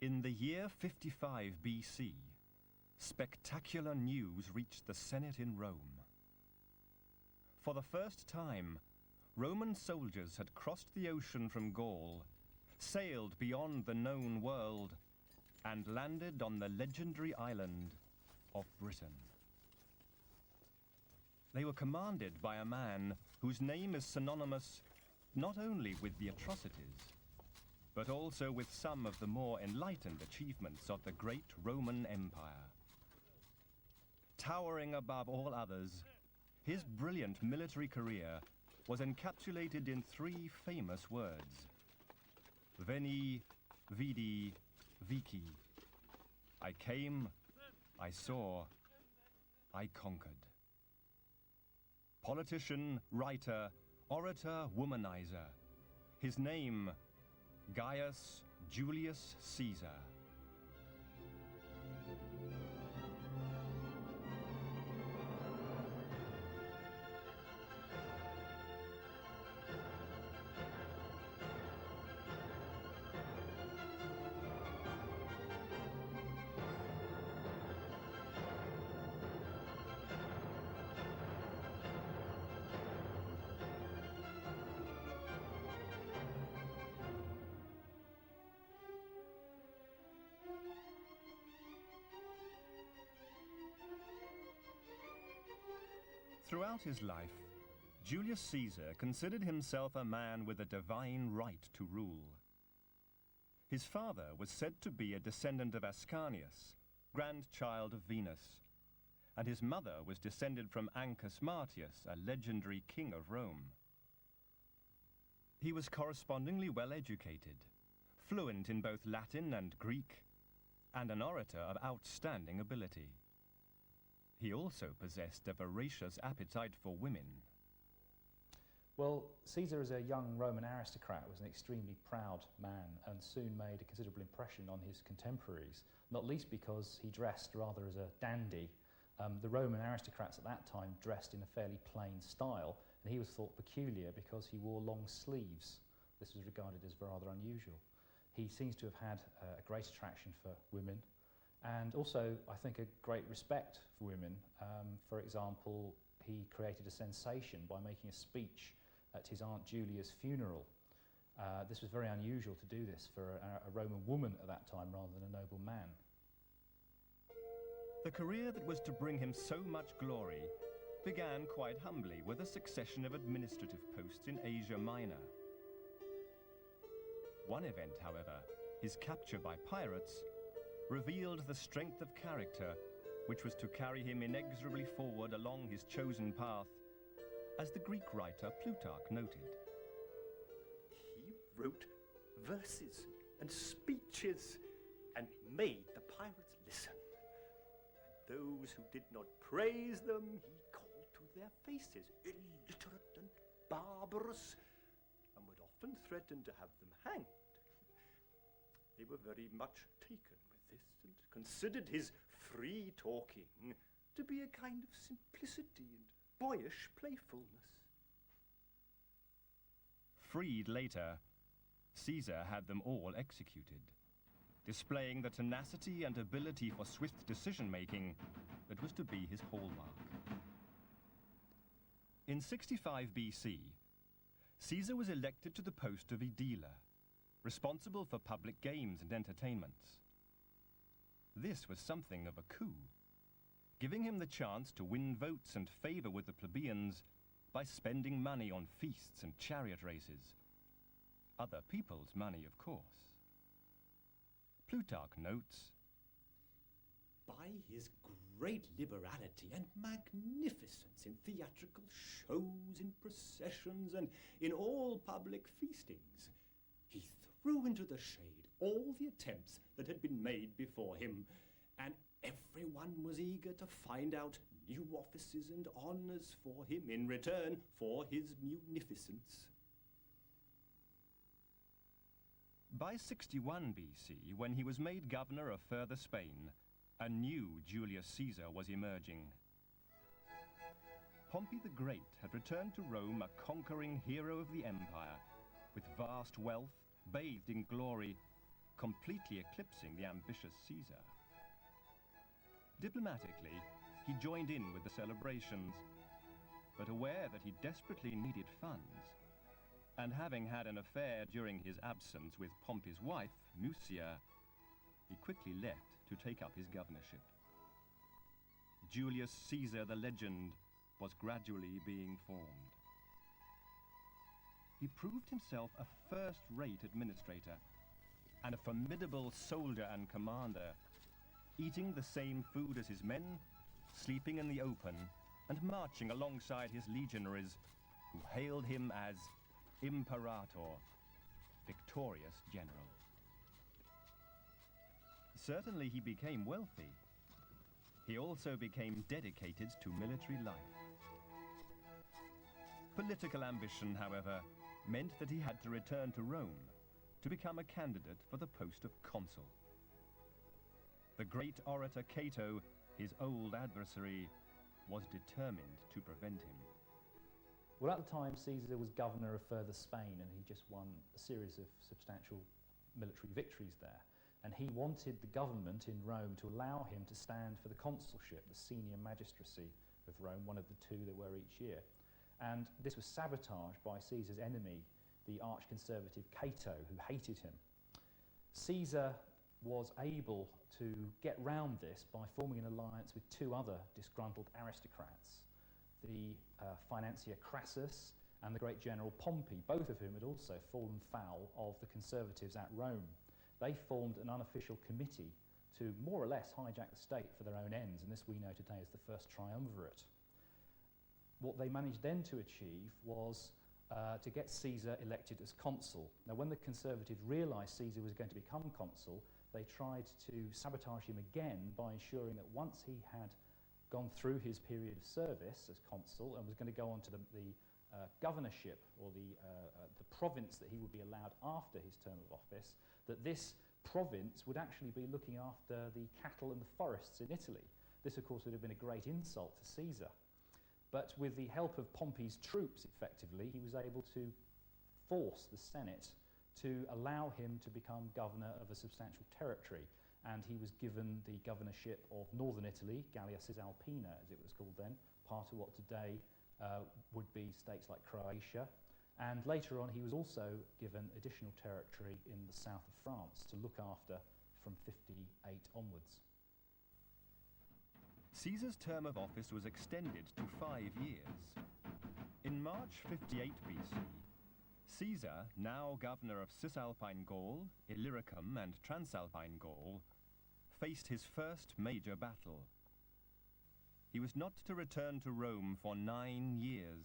In the year 55 BC, spectacular news reached the Senate in Rome. For the first time, Roman soldiers had crossed the ocean from Gaul, sailed beyond the known world, and landed on the legendary island of Britain. They were commanded by a man whose name is synonymous not only with the atrocities, but also with some of the more enlightened achievements of the great Roman Empire. Towering above all others, his brilliant military career was encapsulated in three famous words: Veni, Vidi, Vici. I came, I saw, I conquered. Politician, writer, orator, womanizer. His name, Gaius Julius Caesar. Throughout his life, Julius Caesar considered himself a man with a divine right to rule. His father was said to be a descendant of Ascanius, grandchild of Venus, and his mother was descended from Ancus Martius, a legendary king of Rome. He was correspondingly well educated, fluent in both Latin and Greek, and an orator of outstanding ability. He also possessed a voracious appetite for women. Well, Caesar, as a young Roman aristocrat, was an extremely proud man and soon made a considerable impression on his contemporaries, not least because he dressed rather as a dandy. The Roman aristocrats at that time dressed in a fairly plain style, and he was thought peculiar because he wore long sleeves. This was regarded as rather unusual. He seems to have had a great attraction for women, and also, I think, a great respect for women. For example, he created a sensation by making a speech at his Aunt Julia's funeral. This was very unusual to do this for a Roman woman at that time rather than a noble man. The career that was to bring him so much glory began quite humbly with a succession of administrative posts in Asia Minor. One event, however, his capture by pirates, revealed the strength of character which was to carry him inexorably forward along his chosen path, as the Greek writer Plutarch noted. He wrote verses and speeches and made the pirates listen. And those who did not praise them, he called to their faces illiterate and barbarous, and would often threaten to have them hanged. They were very much taken with this and considered his free talking to be a kind of simplicity and boyish playfulness. Freed later, Caesar had them all executed, displaying the tenacity and ability for swift decision-making that was to be his hallmark. In 65 BC, Caesar was elected to the post of aediler, responsible for public games and entertainments. This was something of a coup, giving him the chance to win votes and favor with the plebeians by spending money on feasts and chariot races. Other people's money, of course. Plutarch notes, by his great liberality and magnificence in theatrical shows, in processions, and in all public feastings, he threw into the shade all the attempts that had been made before him, and everyone was eager to find out new offices and honors for him in return for his munificence. By 61 BC, when he was made governor of further Spain, a new Julius Caesar was emerging. Pompey the Great had returned to Rome a conquering hero of the empire, with vast wealth, bathed in glory, completely eclipsing the ambitious Caesar. Diplomatically, he joined in with the celebrations, but aware that he desperately needed funds, and having had an affair during his absence with Pompey's wife, Mucia, he quickly left to take up his governorship. Julius Caesar, the legend, was gradually being formed. He proved himself a first-rate administrator and a formidable soldier and commander, eating the same food as his men, sleeping in the open, and marching alongside his legionaries, who hailed him as Imperator, victorious general. Certainly he became wealthy. He also became dedicated to military life. Political ambition, however, meant that he had to return to Rome to become a candidate for the post of consul. The great orator Cato, his old adversary, was determined to prevent him. Well, at the time, Caesar was governor of further Spain, and he just won a series of substantial military victories there. And he wanted the government in Rome to allow him to stand for the consulship, the senior magistracy of Rome, one of the two there were each year. And this was sabotaged by Caesar's enemy, the arch-conservative Cato, who hated him. Caesar was able to get round this by forming an alliance with two other disgruntled aristocrats, the financier Crassus and the great general Pompey, both of whom had also fallen foul of the conservatives at Rome. They formed an unofficial committee to more or less hijack the state for their own ends, and this we know today as the First Triumvirate. What they managed then to achieve was to get Caesar elected as consul. Now, when the conservatives realised Caesar was going to become consul, they tried to sabotage him again by ensuring that once he had gone through his period of service as consul and was going to go on to the governorship, or the province that he would be allowed after his term of office, that this province would actually be looking after the cattle and the forests in Italy. This, of course, would have been a great insult to Caesar. But with the help of Pompey's troops, effectively, he was able to force the Senate to allow him to become governor of a substantial territory. And he was given the governorship of northern Italy, Gallia Cisalpina, as it was called then, part of what today would be states like Croatia. And later on, he was also given additional territory in the south of France to look after from 58 onwards. Caesar's term of office was extended to 5 years. In March 58 BC, Caesar, now governor of Cisalpine Gaul, Illyricum and Transalpine Gaul, faced his first major battle. He was not to return to Rome for 9 years,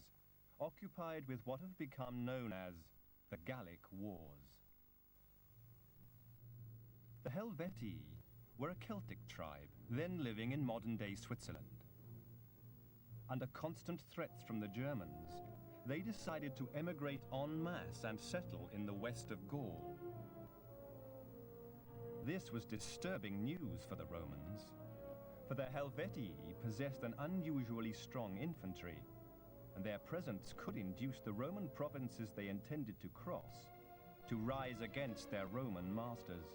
occupied with what have become known as the Gallic Wars. The Helvetii were a Celtic tribe, then living in modern-day Switzerland. Under constant threats from the Germans, they decided to emigrate en masse and settle in the west of Gaul. This was disturbing news for the Romans, for the Helvetii possessed an unusually strong infantry, and their presence could induce the Roman provinces they intended to cross to rise against their Roman masters.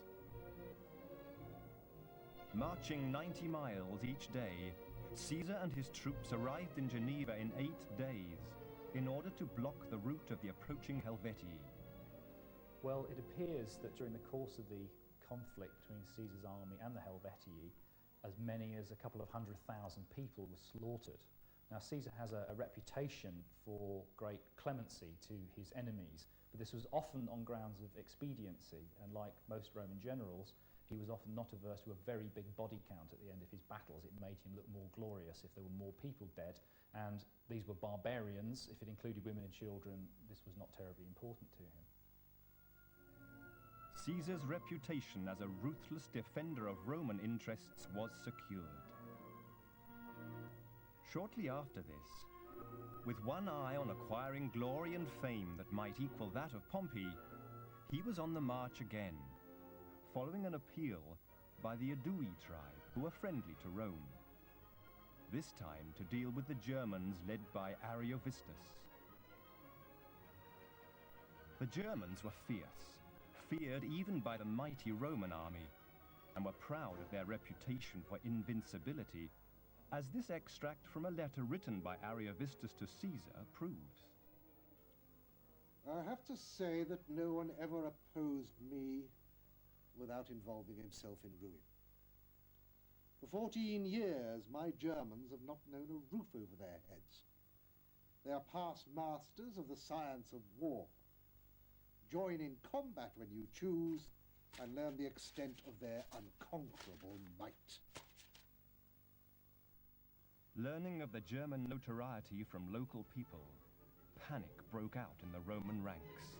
Marching 90 miles each day, Caesar and his troops arrived in Geneva in 8 days in order to block the route of the approaching Helvetii. Well, it appears that during the course of the conflict between Caesar's army and the Helvetii, as many as a couple of 100,000 people were slaughtered. Now, Caesar has a reputation for great clemency to his enemies, but this was often on grounds of expediency, and like most Roman generals, he was often not averse to a very big body count at the end of his battles. It made him look more glorious if there were more people dead, and these were barbarians. If it included women and children, this was not terribly important to him. Caesar's reputation as a ruthless defender of Roman interests was secured. Shortly after this, with one eye on acquiring glory and fame that might equal that of Pompey, he was on the march again, following an appeal by the Aedui tribe, who were friendly to Rome, this time to deal with the Germans led by Ariovistus. The Germans were fierce, feared even by the mighty Roman army, and were proud of their reputation for invincibility, as this extract from a letter written by Ariovistus to Caesar proves. I have to say that no one ever opposed me without involving himself in ruin. For 14 years, my Germans have not known a roof over their heads. They are past masters of the science of war. Join in combat when you choose, and learn the extent of their unconquerable might. Learning of the German notoriety from local people, panic broke out in the Roman ranks.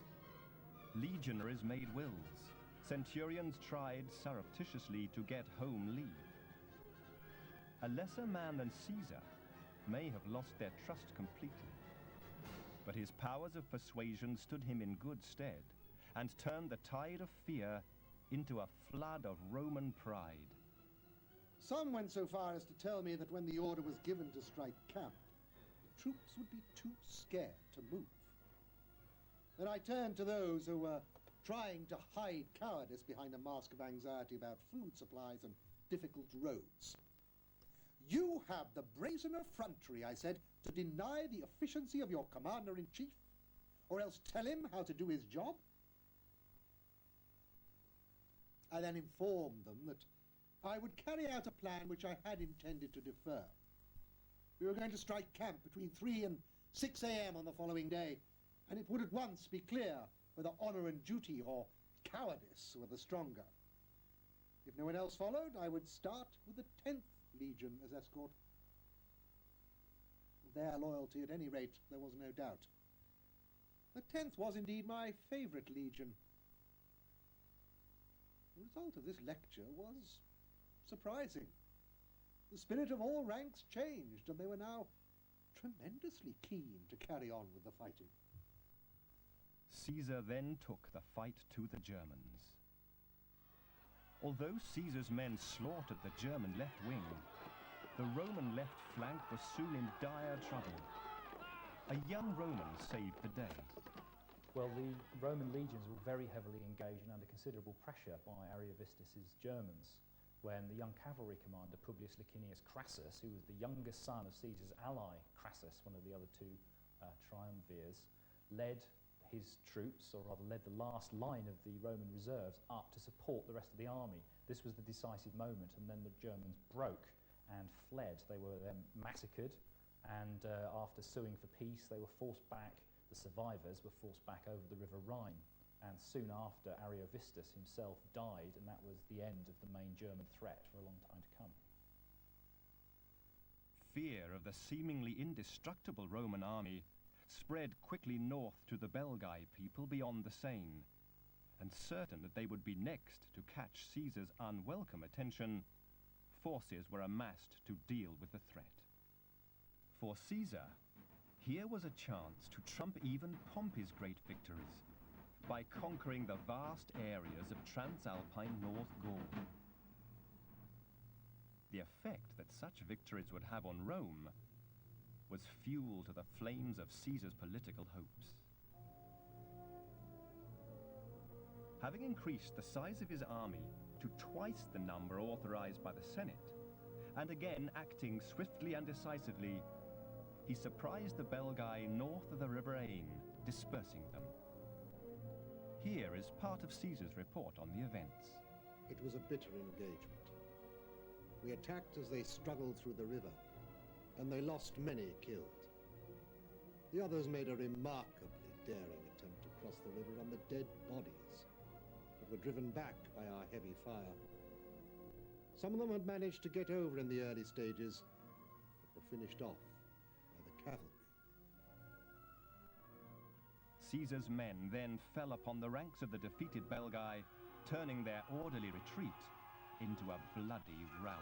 Legionaries made wills. Centurions tried surreptitiously to get home leave. A lesser man than Caesar may have lost their trust completely, but his powers of persuasion stood him in good stead and turned the tide of fear into a flood of Roman pride. Some went so far as to tell me that when the order was given to strike camp, the troops would be too scared to move. Then I turned to those who were trying to hide cowardice behind a mask of anxiety about food supplies and difficult roads. You have the brazen effrontery, I said, to deny the efficiency of your commander-in-chief, or else tell him how to do his job? I then informed them that I would carry out a plan which I had intended to defer. We were going to strike camp between 3 and 6 a.m. on the following day, and it would at once be clear whether honor and duty or cowardice were the stronger. If no one else followed, I would start with the 10th Legion as escort. Of their loyalty, at any rate, there was no doubt. The 10th was indeed my favourite legion. The result of this lecture was surprising. The spirit of all ranks changed, and they were now tremendously keen to carry on with the fighting. Caesar then took the fight to the Germans. Although Caesar's men slaughtered the German left wing, the Roman left flank was soon in dire trouble. A young Roman saved the day. Well, the Roman legions were very heavily engaged and under considerable pressure by Ariovistus's Germans, when the young cavalry commander Publius Licinius Crassus, who was the youngest son of Caesar's ally Crassus, one of the other two triumvirs, led his troops, or rather led the last line of the Roman reserves up to support the rest of the army. This was the decisive moment, and then the Germans broke and fled. They were then massacred, and after suing for peace, they were forced back. The survivors were forced back over the River Rhine, and soon after, Ariovistus himself died, and that was the end of the main German threat for a long time to come. Fear of the seemingly indestructible Roman army spread quickly north to the Belgae people beyond the Seine, and certain that they would be next to catch Caesar's unwelcome attention, forces were amassed to deal with the threat. For Caesar, here was a chance to trump even Pompey's great victories by conquering the vast areas of Transalpine North Gaul. The effect that such victories would have on Rome was fuel to the flames of Caesar's political hopes. Having increased the size of his army to twice the number authorized by the Senate, and again acting swiftly and decisively, he surprised the Belgae north of the River Ain, dispersing them. Here is part of Caesar's report on the events. It was a bitter engagement. We attacked as they struggled through the river, and they lost many killed. The others made a remarkably daring attempt to cross the river on the dead bodies, but were driven back by our heavy fire. Some of them had managed to get over in the early stages, but were finished off by the cavalry. Caesar's men then fell upon the ranks of the defeated Belgae, turning their orderly retreat into a bloody rout.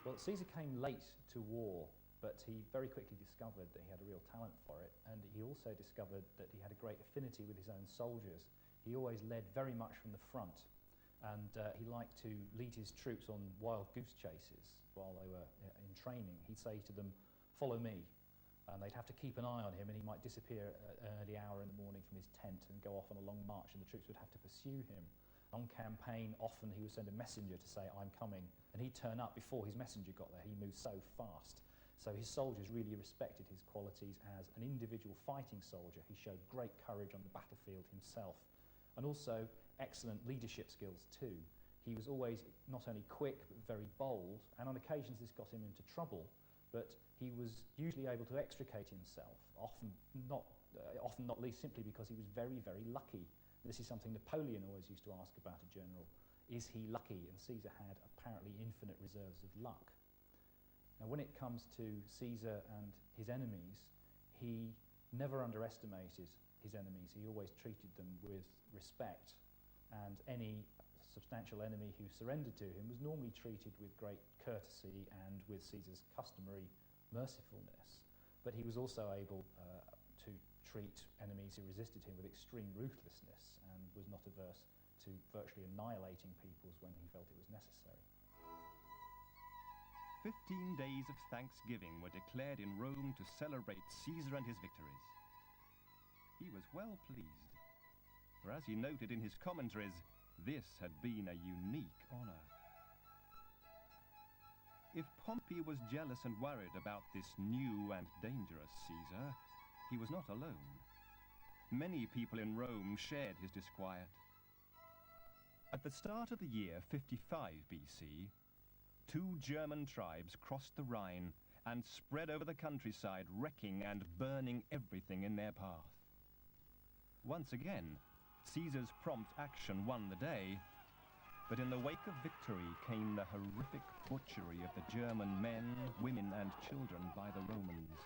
Well, Caesar came late to war, but he very quickly discovered that he had a real talent for it, and he also discovered that he had a great affinity with his own soldiers. He always led very much from the front, and he liked to lead his troops on wild goose chases while they were in training. He'd say to them, "Follow me," And they'd have to keep an eye on him, and he might disappear at an early hour in the morning from his tent and go off on a long march, and the troops would have to pursue him. On campaign, often he would send a messenger to say, "I'm coming," and he'd turn up before his messenger got there. He moved so fast. So his soldiers really respected his qualities as an individual fighting soldier. He showed great courage on the battlefield himself, and also excellent leadership skills too. He was always not only quick, but very bold, and on occasions this got him into trouble, but he was usually able to extricate himself, often not least simply because he was very, very lucky. This is something Napoleon always used to ask about a general. Is he lucky? And Caesar had apparently infinite reserves of luck. Now, when it comes to Caesar and his enemies, he never underestimated his enemies. He always treated them with respect, and any substantial enemy who surrendered to him was normally treated with great courtesy and with Caesar's customary mercifulness. But he was also able to treat enemies who resisted him with extreme ruthlessness and was not averse to virtually annihilating peoples when he felt it was necessary. 15 days of Thanksgiving were declared in Rome to celebrate Caesar and his victories. He was well pleased, for as he noted in his commentaries, this had been a unique honor. If Pompey was jealous and worried about this new and dangerous Caesar, he was not alone. Many people in Rome shared his disquiet. At the start of the year 55 BC, 2 German tribes crossed the Rhine and spread over the countryside, wrecking and burning everything in their path. Once again, Caesar's prompt action won the day, but in the wake of victory came the horrific butchery of the German men, women and children by the Romans.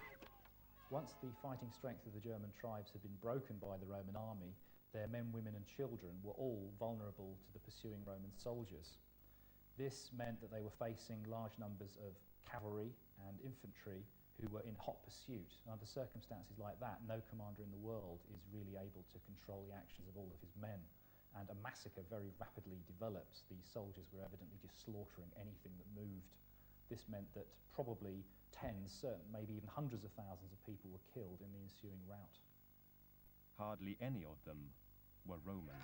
Once the fighting strength of the German tribes had been broken by the Roman army, their men, women and children were all vulnerable to the pursuing Roman soldiers. This meant that they were facing large numbers of cavalry and infantry who were in hot pursuit. And under circumstances like that, no commander in the world is really able to control the actions of all of his men. And a massacre very rapidly develops. The soldiers were evidently just slaughtering anything that moved. This meant that probably tens, certain, maybe even hundreds of thousands of people were killed in the ensuing rout. Hardly any of them were Roman.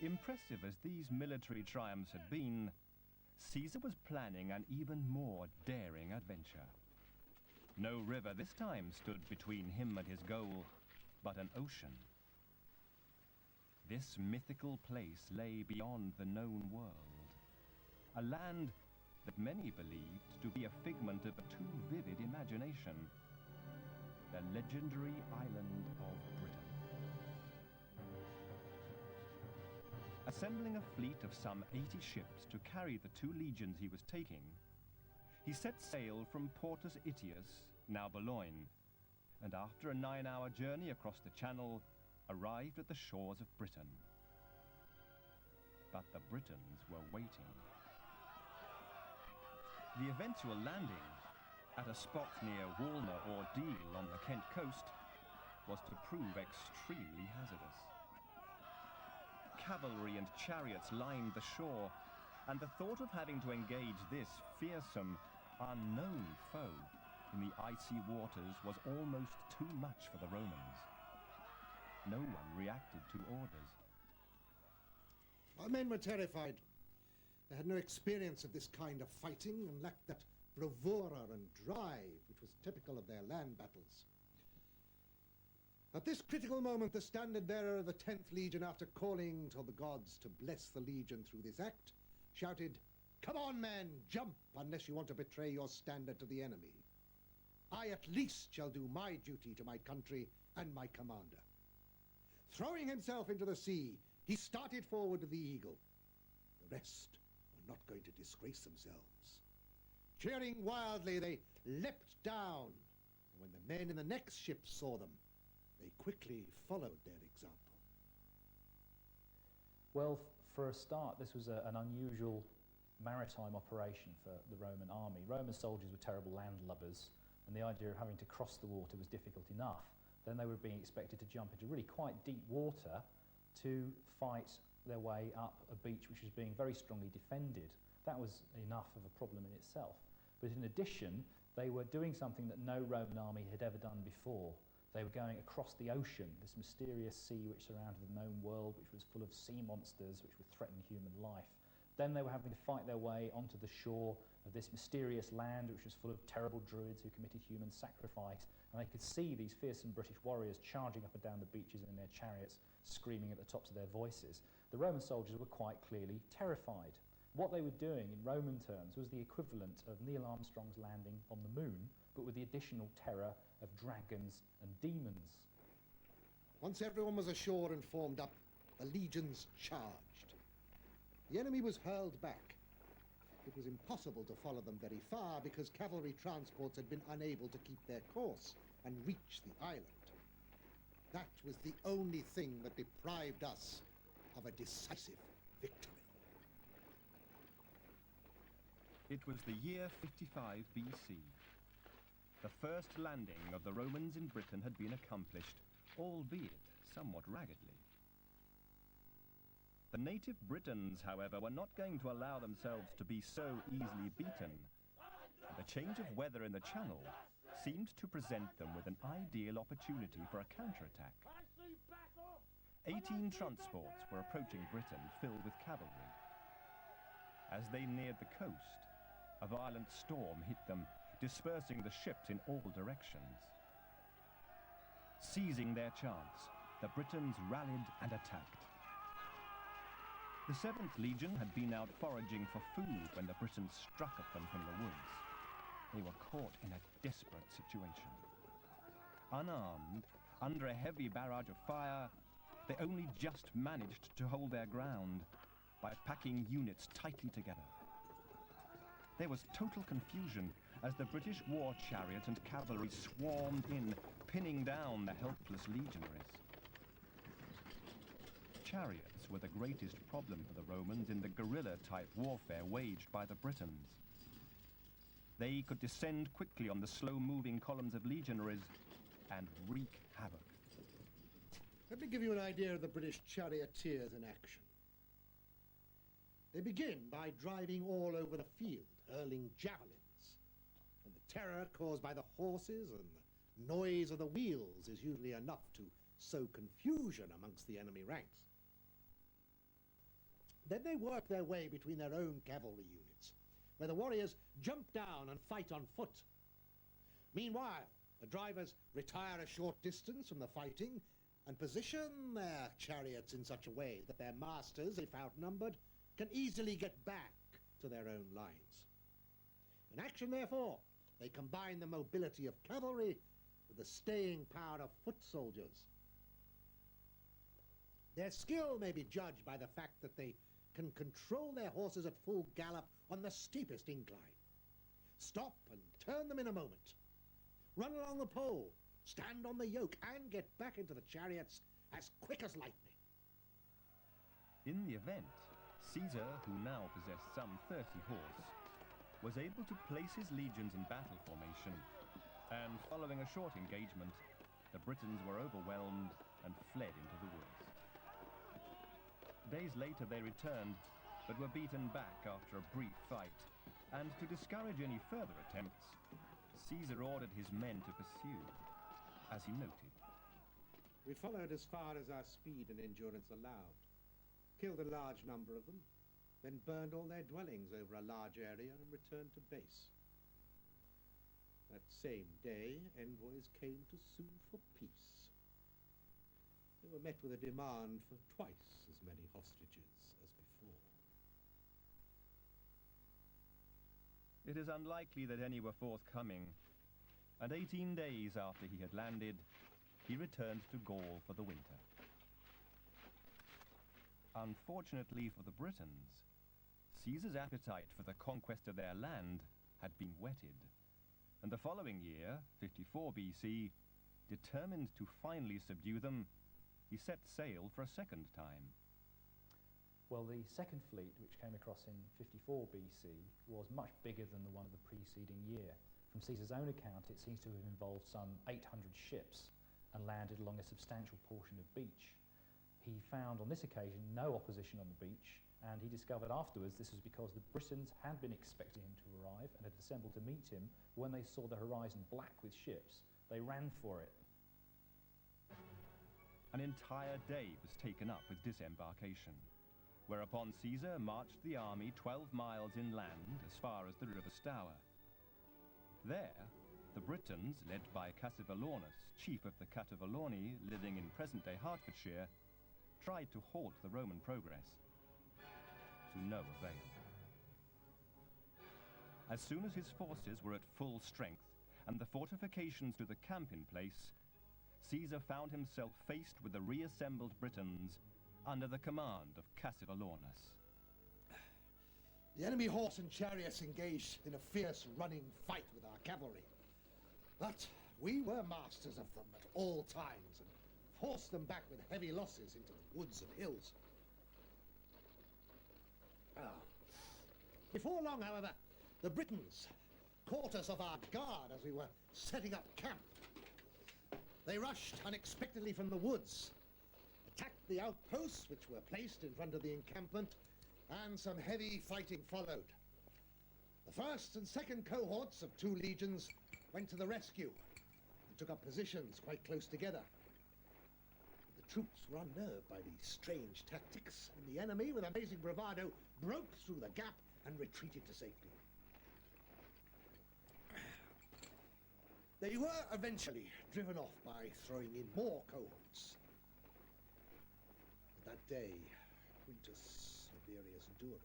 Impressive as these military triumphs had been, Caesar was planning an even more daring adventure. No river this time stood between him and his goal, but an ocean. This mythical place lay beyond the known world, a land that many believed to be a figment of a too vivid imagination, the legendary island of Britain. Assembling a fleet of some 80 ships to carry the 2 legions he was taking, he set sail from Portus Itius, now Boulogne, and after a 9-hour journey across the Channel, arrived at the shores of Britain. But the Britons were waiting. The eventual landing at a spot near Walmer or Deal on the Kent coast was to prove extremely hazardous. Cavalry and chariots lined the shore, and the thought of having to engage this fearsome, unknown foe in the icy waters was almost too much for the Romans. No one reacted to orders. Our men were terrified. They had no experience of this kind of fighting and lacked that bravura and drive which was typical of their land battles. At this critical moment, the standard-bearer of the 10th Legion, after calling to the gods to bless the Legion through this act, shouted, "Come on, men, jump, unless you want to betray your standard to the enemy. I at least shall do my duty to my country and my commander." Throwing himself into the sea, he started forward with the Eagle. The rest were not going to disgrace themselves. Cheering wildly, they leapt down, and when the men in the next ship saw them, they quickly followed their example. Well, for a start, this was an unusual maritime operation for the Roman army. Roman soldiers were terrible landlubbers, and the idea of having to cross the water was difficult enough. Then they were being expected to jump into really quite deep water to fight their way up a beach which was being very strongly defended. That was enough of a problem in itself. But in addition, They were doing something that no Roman army had ever done before. They were going across the ocean, this mysterious sea which surrounded the known world, which was full of sea monsters which would threaten human life. Then they were having to fight their way onto the shore of this mysterious land which was full of terrible druids who committed human sacrifice, and they could see these fearsome British warriors charging up and down the beaches in their chariots, screaming at the tops of their voices. The Roman soldiers were quite clearly terrified. What they were doing in Roman terms was the equivalent of Neil Armstrong's landing on the moon, but with the additional terror of dragons and demons. Once everyone was ashore and formed up, the legions charged. The enemy was hurled back. It was impossible to follow them very far because cavalry transports had been unable to keep their course and reach the island. That was the only thing that deprived us of a decisive victory. It was the year 55 BC. The first landing of the Romans in Britain had been accomplished, albeit somewhat raggedly. The native Britons, however, were not going to allow themselves to be so easily beaten. The change of weather in the Channel seemed to present them with an ideal opportunity for a counterattack. 18 transports were approaching Britain filled with cavalry. As they neared the coast, a violent storm hit them, dispersing the ships in all directions. Seizing their chance, the Britons rallied and attacked. The 7th Legion had been out foraging for food when the Britons struck at them from the woods. They were caught in a desperate situation. Unarmed, under a heavy barrage of fire, they only just managed to hold their ground by packing units tightly together. There was total confusion as the British war chariot and cavalry swarmed in, pinning down the helpless legionaries. Chariots were the greatest problem for the Romans in the guerrilla-type warfare waged by the Britons. They could descend quickly on the slow-moving columns of legionaries and wreak havoc. Let me give you an idea of the British charioteers in action. They begin by driving all over the field, hurling javelins. And the terror caused by the horses and the noise of the wheels is usually enough to sow confusion amongst the enemy ranks. Then they work their way between their own cavalry units, where the warriors jump down and fight on foot. Meanwhile, the drivers retire a short distance from the fighting and position their chariots in such a way that their masters, if outnumbered, can easily get back to their own lines. In action, therefore, they combine the mobility of cavalry with the staying power of foot soldiers. Their skill may be judged by the fact that they can control their horses at full gallop on the steepest incline. Stop and turn them in a moment. Run along the pole, stand on the yoke, and get back into the chariots as quick as lightning. In the event, Caesar, who now possessed some 30 horse, was able to place his legions in battle formation, and following a short engagement, the Britons were overwhelmed and fled into the woods. Days later they returned, but were beaten back after a brief fight, and to discourage any further attempts, Caesar ordered his men to pursue, as he noted. We followed as far as our speed and endurance allowed, killed a large number of them, then burned all their dwellings over a large area and returned to base. That same day, envoys came to sue for peace. They were met with a demand for twice as many hostages as before. It is unlikely that any were forthcoming, and 18 days after he had landed, he returned to Gaul for the winter. Unfortunately for the Britons, Caesar's appetite for the conquest of their land had been whetted, and the following year, 54 BC, determined to finally subdue them, he set sail for a second time. Well, the second fleet, which came across in 54 BC, was much bigger than the one of the preceding year. From Caesar's own account, it seems to have involved some 800 ships and landed along a substantial portion of beach. He found on this occasion no opposition on the beach, And he discovered afterwards this was because the Britons had been expecting him to arrive and had assembled to meet him. When they saw the horizon black with ships, they ran for it. An entire day was taken up with disembarkation, whereupon Caesar marched the army 12 miles inland as far as the river Stour. There, the Britons, led by Cassivelaunus, chief of the Cativaloni living in present-day Hertfordshire, tried to halt the Roman progress. To no avail. As soon as his forces were at full strength and the fortifications to the camp in place, Caesar found himself faced with the reassembled Britons under the command of Cassivelaunus. The enemy horse and chariots engaged in a fierce running fight with our cavalry. But we were masters of them at all times and forced them back with heavy losses into the woods and hills. Before long, however, the Britons caught us off our guard as we were setting up camp. They rushed unexpectedly from the woods, attacked the outposts which were placed in front of the encampment, and some heavy fighting followed. The first and second cohorts of 2 legions went to the rescue and took up positions quite close together. The troops were unnerved by these strange tactics, and the enemy, with amazing bravado, broke through the gap and retreated to safety. They were eventually driven off by throwing in more cohorts. But that day, Quintus Severius Durus,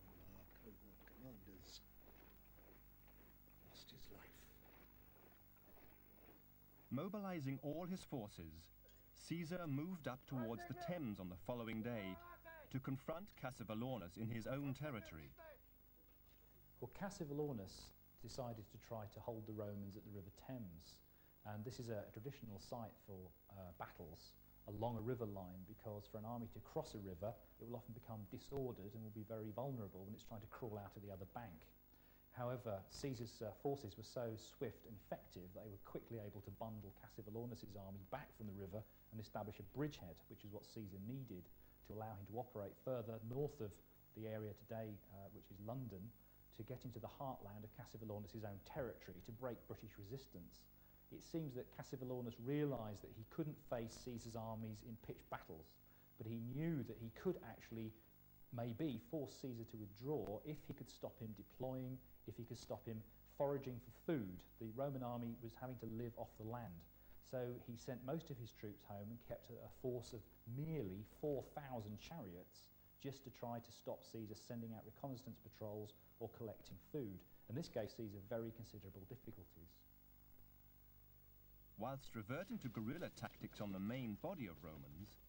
one of our cohort commanders, lost his life. Mobilizing all his forces, Caesar moved up towards the Thames on the following day to confront Cassivelaunus in his own territory. Well, Cassivelaunus decided to try to hold the Romans at the River Thames, and this is a traditional site for battles along a river line, because for an army to cross a river, it will often become disordered and will be very vulnerable when it's trying to crawl out of the other bank. However, Caesar's forces were so swift and effective that they were quickly able to bundle Cassivelaunus's army back from the river and establish a bridgehead, which is what Caesar needed to allow him to operate further north of the area today, which is London, to get into the heartland of Cassivelaunus's own territory to break British resistance. It seems that Cassivelaunus realised that he couldn't face Caesar's armies in pitched battles, but he knew that he could actually maybe force Caesar to withdraw if he could stop him deploying, if he could stop him foraging for food. The Roman army was having to live off the land. So he sent most of his troops home and kept a force of merely 4,000 chariots just to try to stop Caesar sending out reconnaissance patrols or collecting food. And this gave Caesar very considerable difficulties. Whilst reverting to guerrilla tactics on the main body of Romans,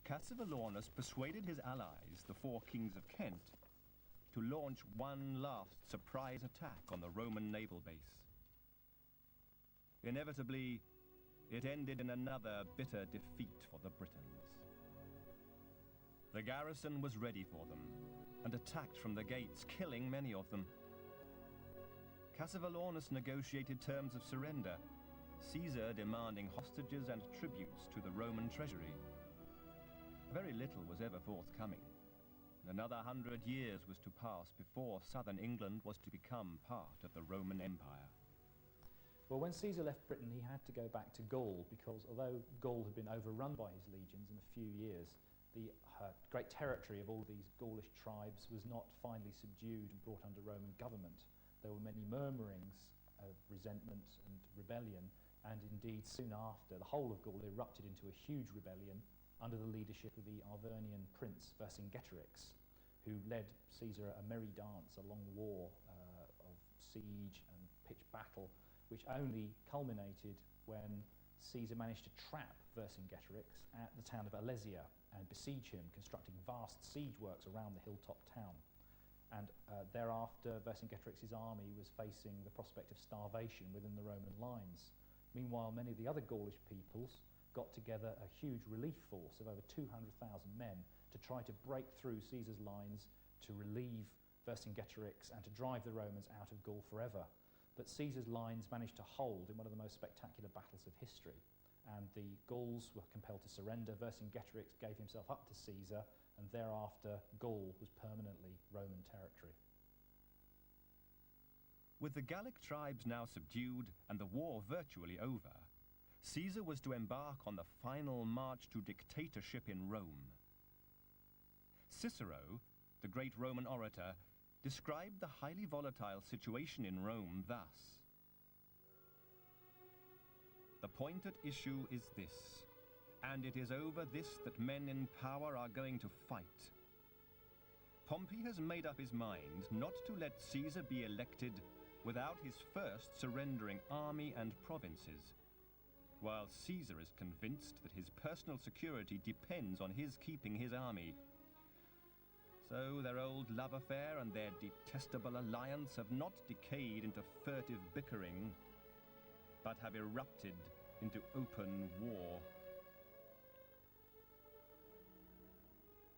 Cassivelaunus persuaded his allies, the 4 kings of Kent, to launch one last surprise attack on the Roman naval base. Inevitably, it ended in another bitter defeat for the Britons. The garrison was ready for them and attacked from the gates, killing many of them. Cassivelaunus negotiated terms of surrender, Caesar demanding hostages and tributes to the Roman treasury. Very little was ever forthcoming. Another 100 years was to pass before southern England was to become part of the Roman Empire. Well, when Caesar left Britain, he had to go back to Gaul, because although Gaul had been overrun by his legions in a few years, the great territory of all these Gaulish tribes was not finally subdued and brought under Roman government. There were many murmurings of resentment and rebellion, and indeed soon after, the whole of Gaul erupted into a huge rebellion under the leadership of the Arvernian prince Vercingetorix, who led Caesar a merry dance, a long war of siege and pitched battle, which only culminated when Caesar managed to trap Vercingetorix at the town of Alesia and besiege him, constructing vast siege works around the hilltop town. And thereafter, Vercingetorix's army was facing the prospect of starvation within the Roman lines. Meanwhile, many of the other Gaulish peoples got together a huge relief force of over 200,000 men to try to break through Caesar's lines, to relieve Vercingetorix and to drive the Romans out of Gaul forever. But Caesar's lines managed to hold in one of the most spectacular battles of history. and the Gauls were compelled to surrender. Vercingetorix gave himself up to Caesar, and thereafter Gaul was permanently Roman territory. With the Gallic tribes now subdued and the war virtually over, Caesar was to embark on the final march to dictatorship in Rome. Cicero, the great Roman orator, described the highly volatile situation in Rome thus: "The point at issue is this, and it is over this that men in power are going to fight. Pompey has made up his mind not to let Caesar be elected without his first surrendering army and provinces, while Caesar is convinced that his personal security depends on his keeping his army. So their old love affair and their detestable alliance have not decayed into furtive bickering, but have erupted into open war."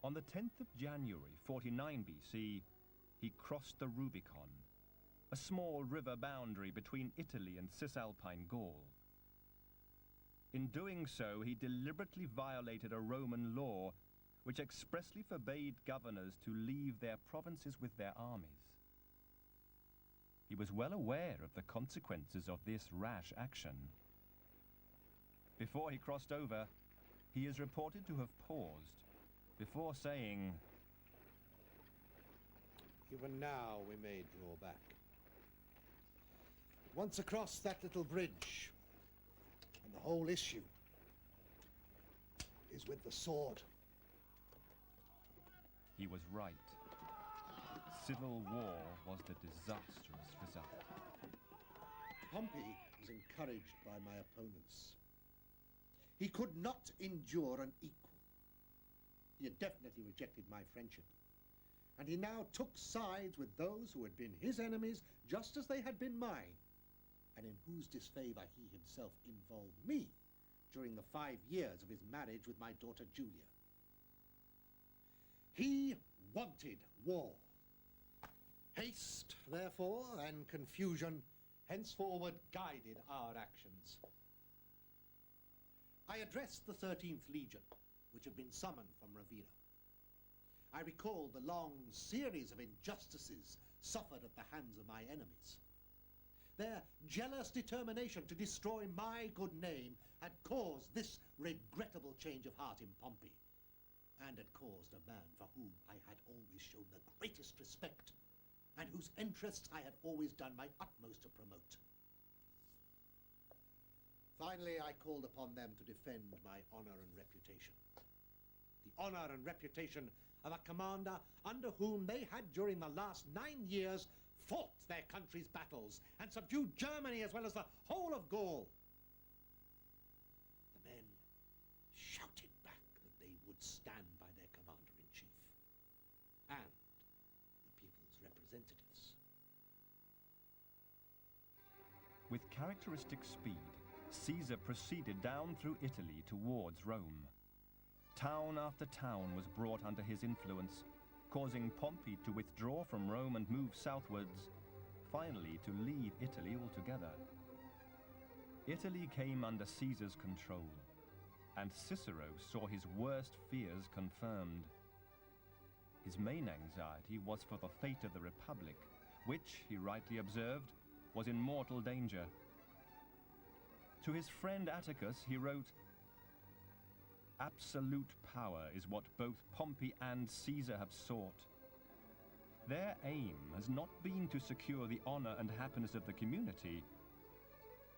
On the 10th of January, 49 BC, he crossed the Rubicon, a small river boundary between Italy and Cisalpine Gaul. In doing so, he deliberately violated a Roman law which expressly forbade governors to leave their provinces with their armies. He was well aware of the consequences of this rash action. Before he crossed over, he is reported to have paused before saying, "Even now we may draw back. Once across that little bridge, and the whole issue is with the sword." He was right. Civil war was the disastrous result. Pompey was encouraged by my opponents. He could not endure an equal. He had definitely rejected my friendship, and he now took sides with those who had been his enemies just as they had been mine, and in whose disfavor he himself involved me during the 5 years of his marriage with my daughter Julia. He wanted war. Haste, therefore, and confusion henceforward guided our actions. I addressed the 13th Legion, which had been summoned from Ravenna. I recalled the long series of injustices suffered at the hands of my enemies. Their jealous determination to destroy my good name had caused this regrettable change of heart in Pompey, and had caused a man for whom I had always shown the greatest respect, and whose interests I had always done my utmost to promote. Finally, I called upon them to defend my honor and reputation. The honor and reputation of a commander under whom they had, during the last 9 years, fought their country's battles and subdued Germany as well as the whole of Gaul. The men shouted back that they would stand by their commander-in-chief and the people's representatives. With characteristic speed, Caesar proceeded down through Italy towards Rome. Town after town was brought under his influence, causing Pompey to withdraw from Rome and move southwards, finally to leave Italy altogether. Italy came under Caesar's control, and Cicero saw his worst fears confirmed. His main anxiety was for the fate of the Republic, which, he rightly observed, was in mortal danger. To his friend Atticus he wrote, "Absolute power is what both Pompey and Caesar have sought. Their aim has not been to secure the honor and happiness of the community.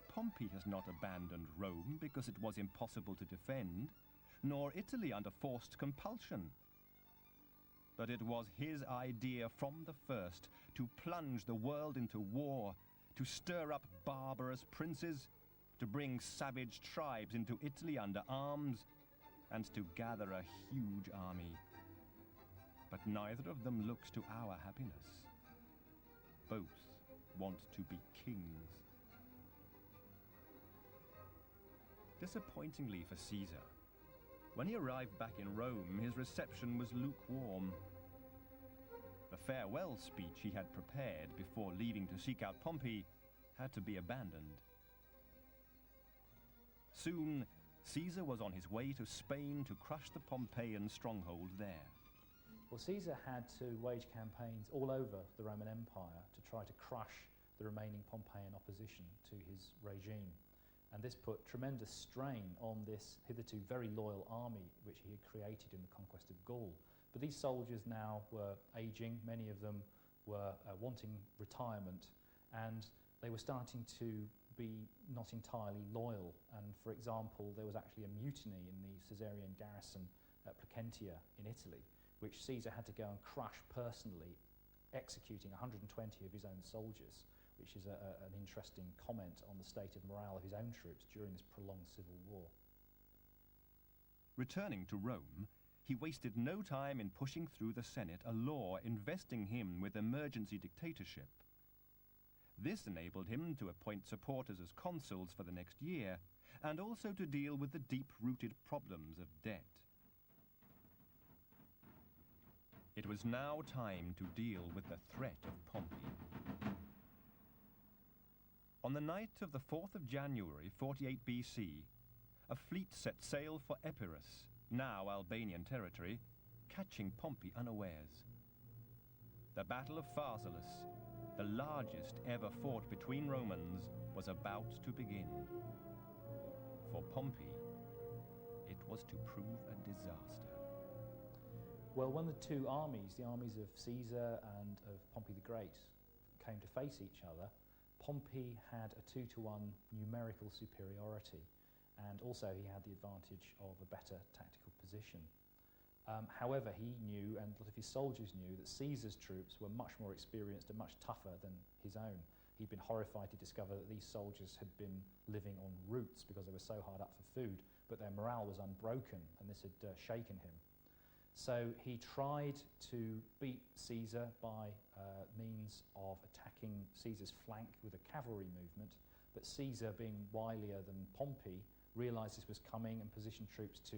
Pompey has not abandoned Rome because it was impossible to defend, nor Italy under forced compulsion. But it was his idea from the first to plunge the world into war, to stir up barbarous princes, to bring savage tribes into Italy under arms, and to gather a huge army. But neither of them looks to our happiness. Both want to be kings." Disappointingly for Caesar, when he arrived back in Rome, his reception was lukewarm. The farewell speech he had prepared before leaving to seek out Pompey had to be abandoned. Soon, Caesar was on his way to Spain to crush the Pompeian stronghold there. Well, Caesar had to wage campaigns all over the Roman Empire to try to crush the remaining Pompeian opposition to his regime. And this put tremendous strain on this hitherto very loyal army which he had created in the conquest of Gaul. But these soldiers now were aging, many of them were wanting retirement, and they were starting to be not entirely loyal. And for example, there was actually a mutiny in the Caesarian garrison at Placentia in Italy, which Caesar had to go and crush personally, executing 120 of his own soldiers, which is an interesting comment on the state of morale of his own troops during this prolonged civil war. Returning to Rome, he wasted no time in pushing through the Senate a law investing him with emergency dictatorship. This enabled him to appoint supporters as consuls for the next year, and also to deal with the deep-rooted problems of debt. It was now time to deal with the threat of Pompey. On the night of the 4th of January, 48 BC, a fleet set sail for Epirus, now Albanian territory, catching Pompey unawares. The Battle of Pharsalus, the largest ever fought between Romans, was about to begin. For Pompey, it was to prove a disaster. Well, when the two armies, the armies of Caesar and of Pompey the Great, came to face each other, Pompey had a 2-to-1 numerical superiority, and also he had the advantage of a better tactical position. However, he knew, and a lot of his soldiers knew, that Caesar's troops were much more experienced and much tougher than his own. He'd been horrified to discover that these soldiers had been living on roots because they were so hard up for food, but their morale was unbroken, and this had shaken him. So he tried to beat Caesar by means of attacking Caesar's flank with a cavalry movement, but Caesar, being wilier than Pompey, realised this was coming and positioned troops to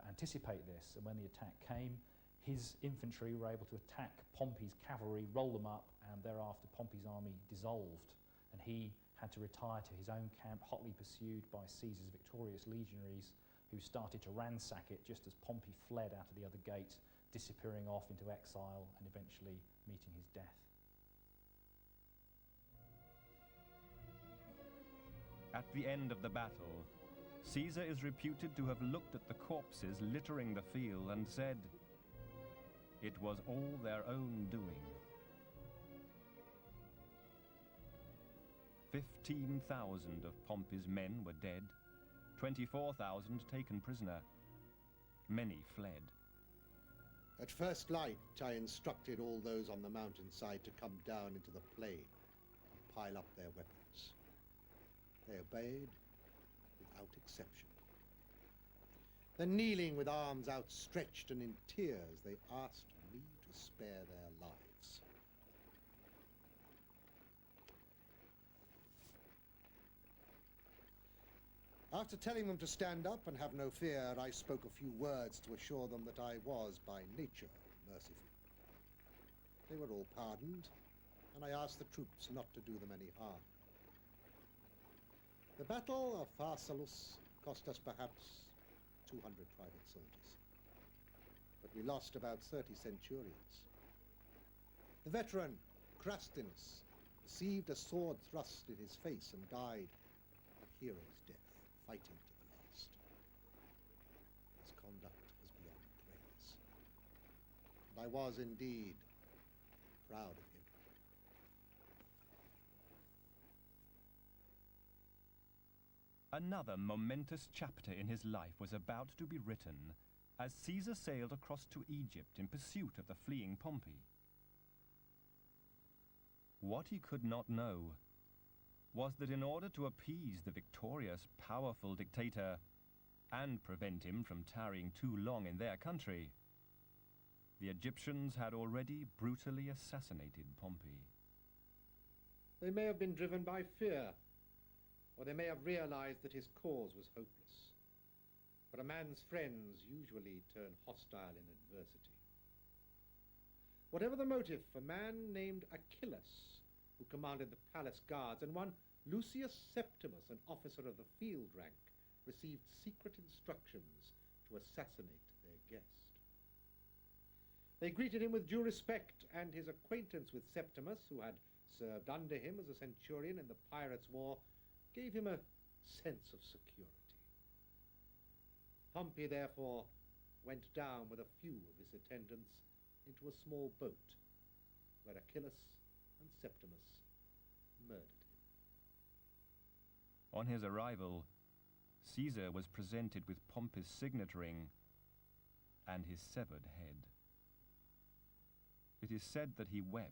anticipate this. And when the attack came, his infantry were able to attack Pompey's cavalry, roll them up, and thereafter Pompey's army dissolved, and he had to retire to his own camp, hotly pursued by Caesar's victorious legionaries, who started to ransack it just as Pompey fled out of the other gate, disappearing off into exile and eventually meeting his death. At the end of the battle, Caesar is reputed to have looked at the corpses littering the field and said, "It was all their own doing." 15,000 of Pompey's men were dead, 24,000 taken prisoner. Many fled. At first light, I instructed all those on the mountainside to come down into the plain and pile up their weapons. They obeyed without exception. Then, kneeling with arms outstretched and in tears, they asked me to spare their lives. After telling them to stand up and have no fear, I spoke a few words to assure them that I was, by nature, merciful. They were all pardoned, and I asked the troops not to do them any harm. The Battle of Pharsalus cost us perhaps 200 private soldiers, but we lost about 30 centurions. The veteran, Crastinus, received a sword thrust in his face and died a hero's death, fighting to the last. His conduct was beyond praise, and I was indeed proud of him. Another momentous chapter in his life was about to be written as Caesar sailed across to Egypt in pursuit of the fleeing Pompey. What he could not know was that in order to appease the victorious, powerful dictator and prevent him from tarrying too long in their country, the Egyptians had already brutally assassinated Pompey. They may have been driven by fear, or they may have realized that his cause was hopeless. For a man's friends usually turn hostile in adversity. Whatever the motive, a man named Achilles, who commanded the palace guards, and one Lucius Septimus, an officer of the field rank, received secret instructions to assassinate their guest. They greeted him with due respect, and his acquaintance with Septimus, who had served under him as a centurion in the Pirates' War, gave him a sense of security. Pompey, therefore, went down with a few of his attendants into a small boat, where Achilles and Septimus murdered him. On his arrival, Caesar was presented with Pompey's signet ring and his severed head. It is said that he wept,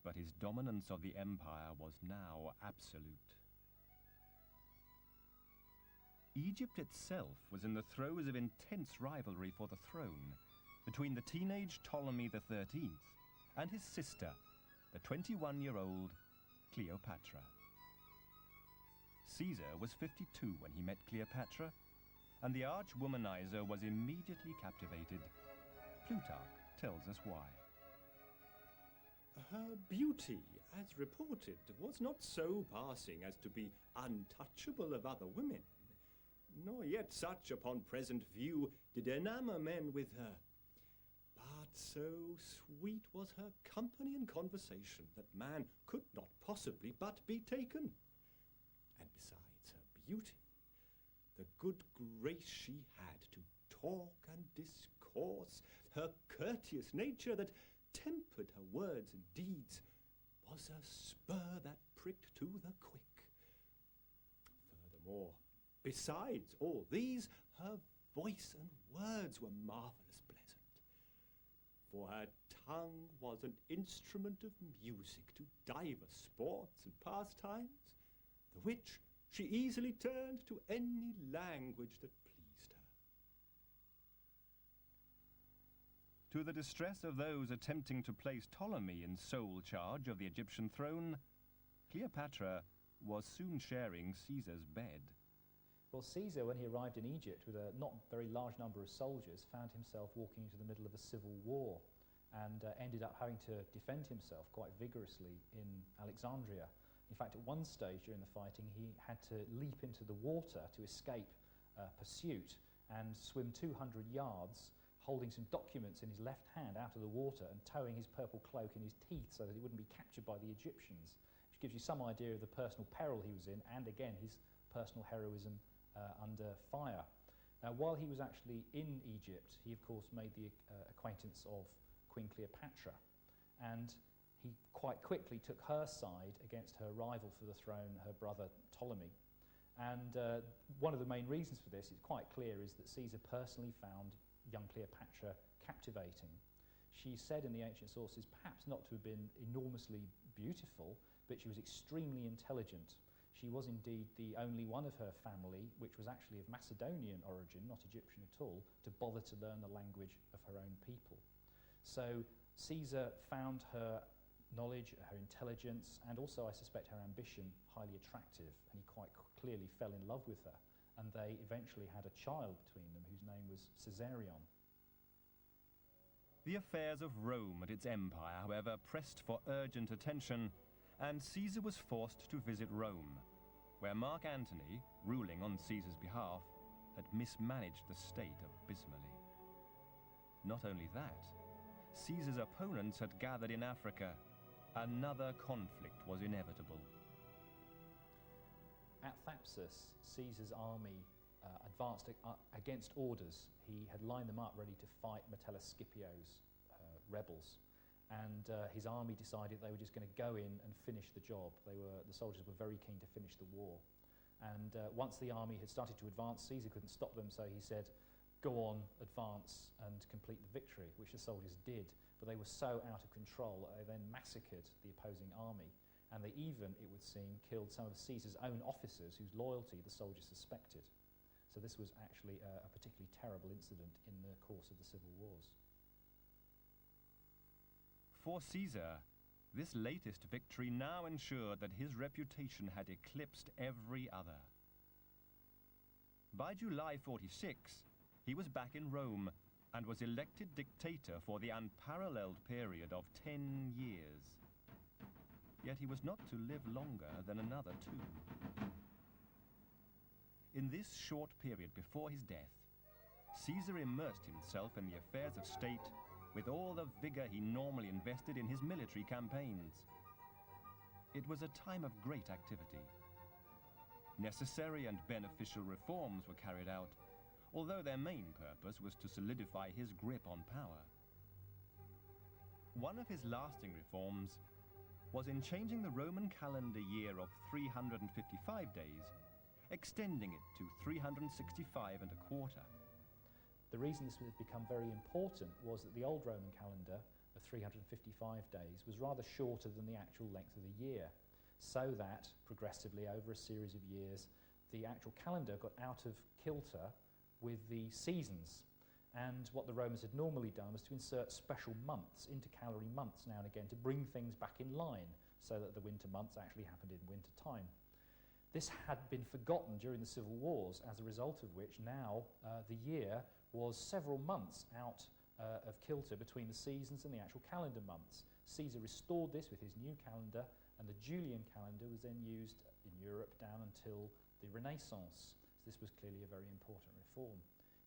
but his dominance of the empire was now absolute. Egypt itself was in the throes of intense rivalry for the throne between the teenage Ptolemy XIII and his sister, the 21-year-old Cleopatra. Caesar was 52 when he met Cleopatra, and the arch-womanizer was immediately captivated. Plutarch tells us why. Her beauty, as reported, was not so passing as to be untouchable of other women, nor yet such upon present view did enamour men with her. But so sweet was her company and conversation that man could not possibly but be taken. And besides her beauty, the good grace she had to talk and discourse, her courteous nature that tempered her words and deeds, was a spur that pricked to the quick. Furthermore, besides all these, her voice and words were marvellous pleasant, for her tongue was an instrument of music to divers sports and pastimes, the which she easily turned to any language that pleased her. To the distress of those attempting to place Ptolemy in sole charge of the Egyptian throne, Cleopatra was soon sharing Caesar's bed. Well, Caesar, when he arrived in Egypt with a not very large number of soldiers, found himself walking into the middle of a civil war and ended up having to defend himself quite vigorously in Alexandria. In fact, at one stage during the fighting, he had to leap into the water to escape pursuit and swim 200 yards, holding some documents in his left hand out of the water and towing his purple cloak in his teeth so that he wouldn't be captured by the Egyptians, which gives you some idea of the personal peril he was in and, again, his personal heroism under fire. Now, while he was actually in Egypt, he, of course, made the acquaintance of Queen Cleopatra, and he quite quickly took her side against her rival for the throne, her brother Ptolemy. And one of the main reasons for this, it's quite clear, is that Caesar personally found young Cleopatra captivating. She said in the ancient sources perhaps not to have been enormously beautiful, but she was extremely intelligent. She was indeed the only one of her family, which was actually of Macedonian origin, not Egyptian at all, to bother to learn the language of her own people. So Caesar found her knowledge, her intelligence, and also, I suspect, her ambition highly attractive, and he quite clearly fell in love with her. And they eventually had a child between them whose name was Caesarion. The affairs of Rome and its empire, however, pressed for urgent attention, and Caesar was forced to visit Rome, where Mark Antony, ruling on Caesar's behalf, had mismanaged the state abysmally. Not only that, Caesar's opponents had gathered in Africa. Another conflict was inevitable. At Thapsus, Caesar's army advanced against orders. He had lined them up ready to fight Metellus Scipio's rebels, and his army decided they were just going to go in and finish the job. The soldiers were very keen to finish the war, and once the army had started to advance, Caesar couldn't stop them, so he said, "Go on, advance and complete the victory," which the soldiers did. But they were so out of control that they then massacred the opposing army. And they even, it would seem, killed some of Caesar's own officers whose loyalty the soldiers suspected. So this was actually a particularly terrible incident in the course of the civil wars. For Caesar, this latest victory now ensured that his reputation had eclipsed every other. By July 46, he was back in Rome and was elected dictator for the unparalleled period of 10 years. Yet he was not to live longer than another 2. In this short period before his death, Caesar immersed himself in the affairs of state with all the vigor he normally invested in his military campaigns. It was a time of great activity. Necessary and beneficial reforms were carried out, although their main purpose was to solidify his grip on power. One of his lasting reforms was in changing the Roman calendar year of 355 days, extending it to 365 and a quarter. The reason this had become very important was that the old Roman calendar of 355 days was rather shorter than the actual length of the year, so that progressively over a series of years the actual calendar got out of kilter with the seasons. And what the Romans had normally done was to insert special months, intercalary months now and again, to bring things back in line so that the winter months actually happened in winter time. This had been forgotten during the civil wars, as a result of which now the year was several months out of kilter between the seasons and the actual calendar months. Caesar restored this with his new calendar, and the Julian calendar was then used in Europe down until the Renaissance. So this was clearly a very important reform.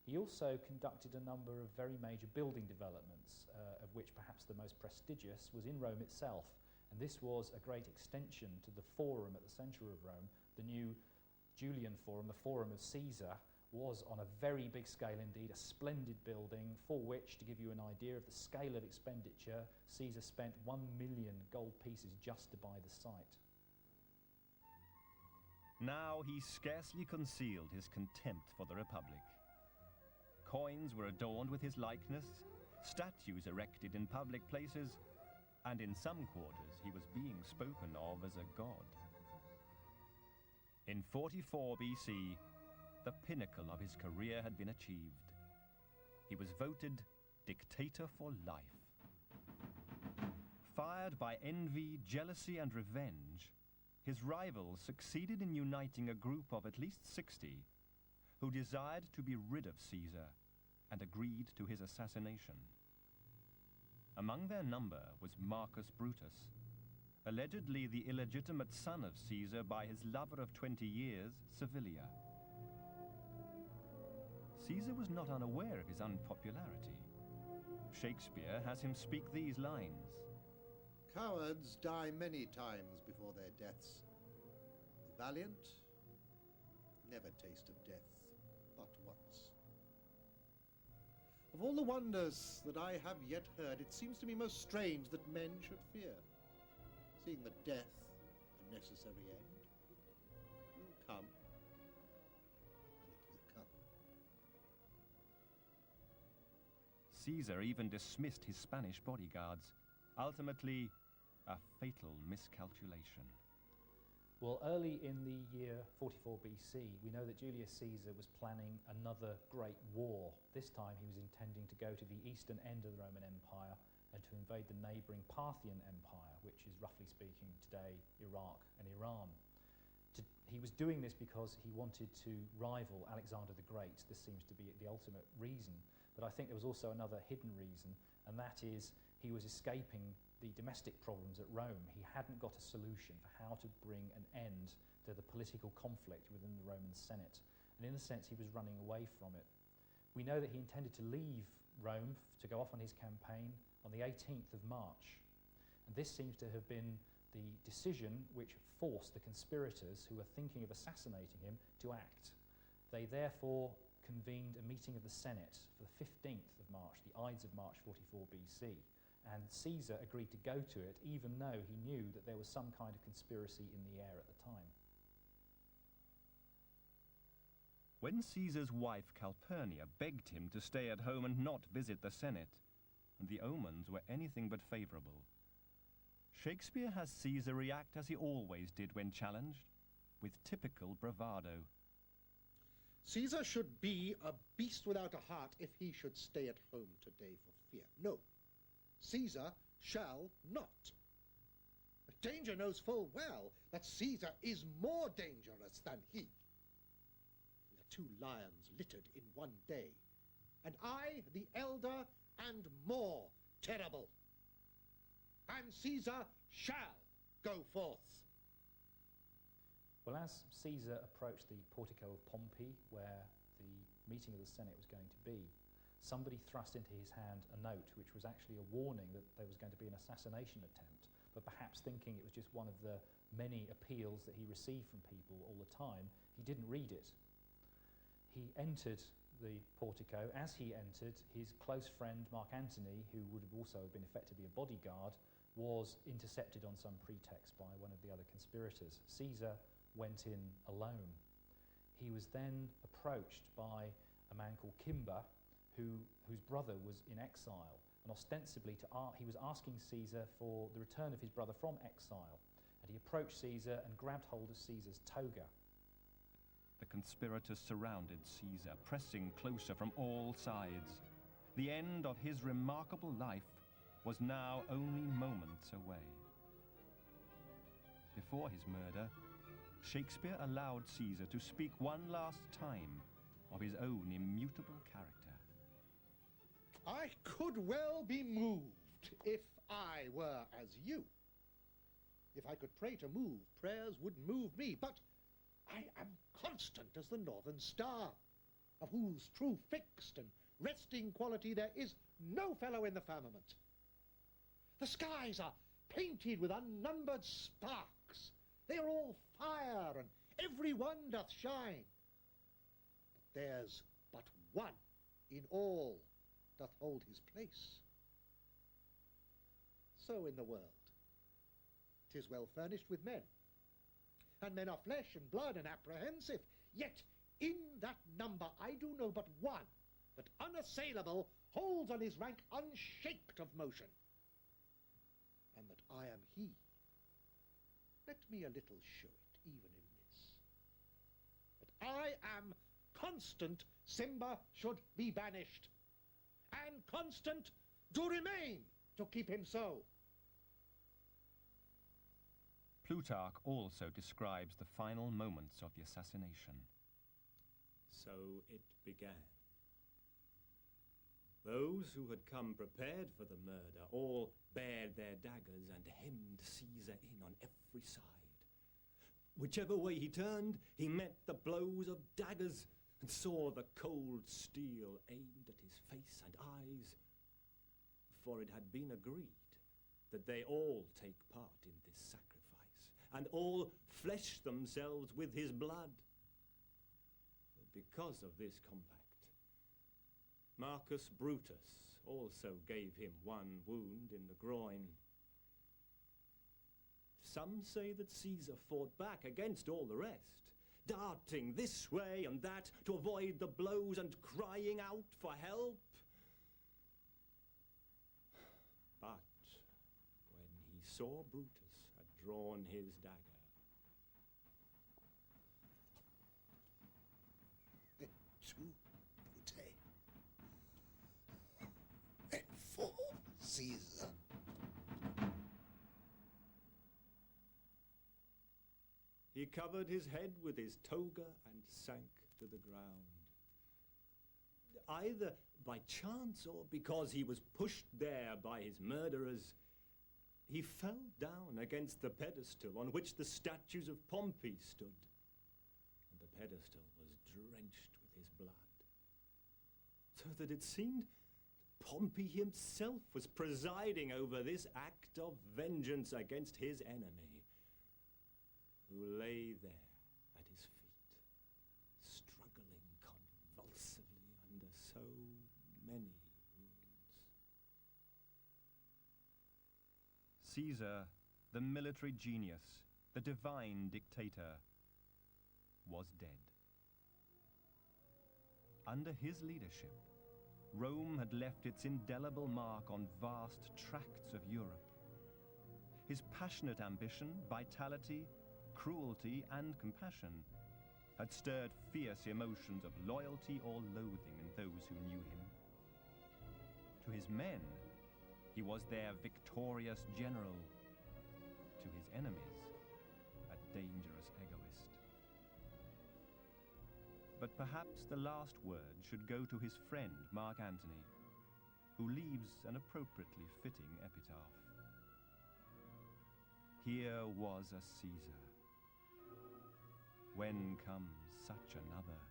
He also conducted a number of very major building developments, of which perhaps the most prestigious was in Rome itself. And this was a great extension to the Forum at the centre of Rome. The new Julian Forum, the Forum of Caesar, was on a very big scale indeed, a splendid building for which, to give you an idea of the scale of expenditure, Caesar spent 1 million gold pieces just to buy the site. Now he scarcely concealed his contempt for the Republic. Coins were adorned with his likeness, statues erected in public places, and in some quarters he was being spoken of as a god. In 44 BC, the pinnacle of his career had been achieved. He was voted Dictator for life. Fired by envy, jealousy, and revenge, his rivals succeeded in uniting a group of at least 60 who desired to be rid of Caesar and agreed to his assassination. Among their number was Marcus Brutus, allegedly the illegitimate son of Caesar by his lover of 20 years, Servilia. Caesar was not unaware of his unpopularity. Shakespeare has him speak these lines: Cowards die many times before their deaths. The valiant never taste of death but once. Of all the wonders that I have yet heard, it seems to me most strange that men should fear, seeing that death, a necessary end, will come, and it will come. Caesar even dismissed his Spanish bodyguards, ultimately a fatal miscalculation. Well, early in the year 44 BC, we know that Julius Caesar was planning another great war. This time he was intending to go to the eastern end of the Roman Empire and to invade the neighbouring Parthian Empire, which is, roughly speaking, today Iraq and Iran. He was doing this because he wanted to rival Alexander the Great. This seems to be the ultimate reason. But I think there was also another hidden reason, and that is he was escaping the domestic problems at Rome. He hadn't got a solution for how to bring an end to the political conflict within the Roman Senate. And in a sense, he was running away from it. We know that he intended to leave Rome to go off on his campaign on the 18th of March. And this seems to have been the decision which forced the conspirators who were thinking of assassinating him to act. They therefore convened a meeting of the Senate for the 15th of March, the Ides of March 44 BC. And Caesar agreed to go to it, even though he knew that there was some kind of conspiracy in the air at the time. When Caesar's wife Calpurnia begged him to stay at home and not visit the Senate, and the omens were anything but favourable, Shakespeare has Caesar react as he always did when challenged, with typical bravado. Caesar should be a beast without a heart if he should stay at home today for fear. No, Caesar shall not. Danger knows full well that Caesar is more dangerous than he. We are two lions littered in one day, and I the elder and more terrible. And Caesar shall go forth. Well, as Caesar approached the portico of Pompey, where the meeting of the Senate was going to be, somebody thrust into his hand a note which was actually a warning that there was going to be an assassination attempt, but perhaps thinking it was just one of the many appeals that he received from people all the time, he didn't read it. He entered the portico. As he entered, his close friend Mark Antony, who would have also been effectively a bodyguard, was intercepted on some pretext by one of the other conspirators. Caesar went in alone. He was then approached by a man called Kimber, whose brother was in exile, and ostensibly he was asking Caesar for the return of his brother from exile. And he approached Caesar and grabbed hold of Caesar's toga. The conspirators surrounded Caesar, pressing closer from all sides. The end of his remarkable life was now only moments away. Before his murder, Shakespeare allowed Caesar to speak one last time of his own immutable character. I could well be moved if I were as you. If I could pray to move, prayers would move me, but I am constant as the northern star, of whose true fixed and resting quality there is no fellow in the firmament. The skies are painted with unnumbered sparks. They are all fire, and every one doth shine. But there's but one in all doth hold his place. So in the world, 'tis well furnished with men, and men are flesh and blood and apprehensive, yet in that number I do know but one that unassailable holds on his rank unshaked of motion, and that I am he. Let me a little show it even in this, that I am constant, Simba should be banished, and constant do remain to keep him so. Plutarch also describes the final moments of the assassination. So it began. Those who had come prepared for the murder all bared their daggers and hemmed Caesar in on every side. Whichever way he turned, he met the blows of daggers and saw the cold steel aimed at his face and eyes. For it had been agreed that they all take part in this sacrifice, and all flesh themselves with his blood. Because of this compact, Marcus Brutus also gave him one wound in the groin. Some say that Caesar fought back against all the rest, darting this way and that to avoid the blows and crying out for help. But when he saw Brutus had drawn his dagger, To Brute, and for Caesar. he covered his head with his toga and sank to the ground. Either by chance or because he was pushed there by his murderers, he fell down against the pedestal on which the statues of Pompey stood, and the pedestal was drenched with his blood, so that it seemed Pompey himself was presiding over this act of vengeance against his enemy, who lay there at his feet, struggling convulsively under so many wounds. Caesar, the military genius, the divine dictator, was dead. Under his leadership, Rome had left its indelible mark on vast tracts of Europe. His passionate ambition, vitality, cruelty, and compassion had stirred fierce emotions of loyalty or loathing in those who knew him. To his men, he was their victorious general. To his enemies, a dangerous egoist. But perhaps the last word should go to his friend, Mark Antony, who leaves an appropriately fitting epitaph. Here was a Caesar. when comes such another?